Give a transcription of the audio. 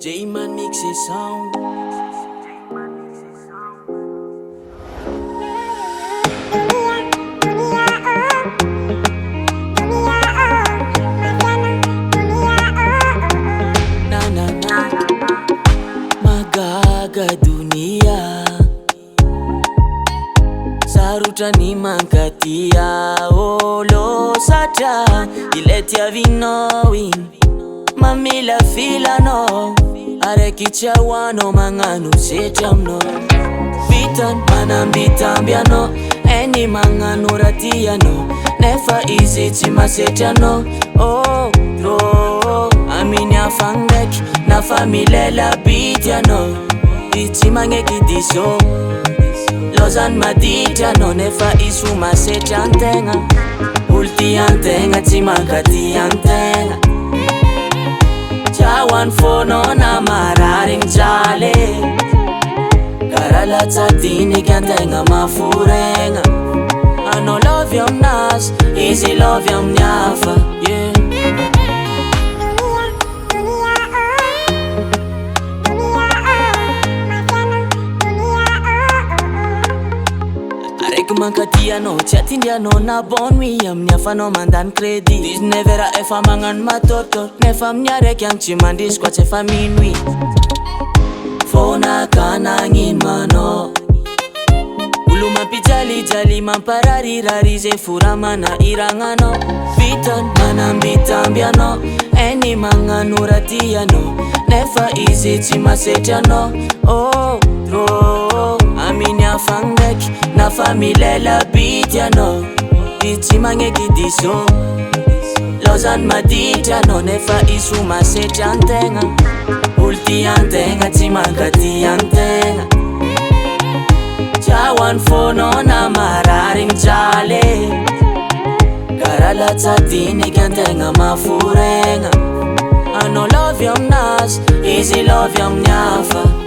J-Man mix et sound. Na na na, magaga dunia, sarutra ni mankatia olo satra iletia vinowin mamila filano areki chawano manganu sechamno vitan manambitambiano eni manganu ratiano nefa izi chimasechano oh tro amini afangek na familela bitiano ichimangekidisho lozan maditiano nefa isu masechantenga ultiantenga chimakatiantenga Chawan fono na mararing jale Karalat sa tinig ang tenga mafurenga Ano love yung nas, easy love yung nyafa yeah. Kumangkatiano, chatindiano na bon miyam nyafa no mandan credit Dis nevera efa mangan matoto Nefa mnyarek yang chimandis kwa chefa minwi Fona kanangin mano Ulu mampijali jali mamparari rari zefura mana irangano Vitan manambitambiano Eni manganuratiano Nefa izi chimasechano Oh, tro Amini afangek na familela bitiano ichimangekidisho lozan maditiano nefa isu masechantenga ultiantenga chimakatiantenga chawan fono na mararing jale karalat sa tinig ang tenga mafurenga ano love yung nas easy love yung nyafa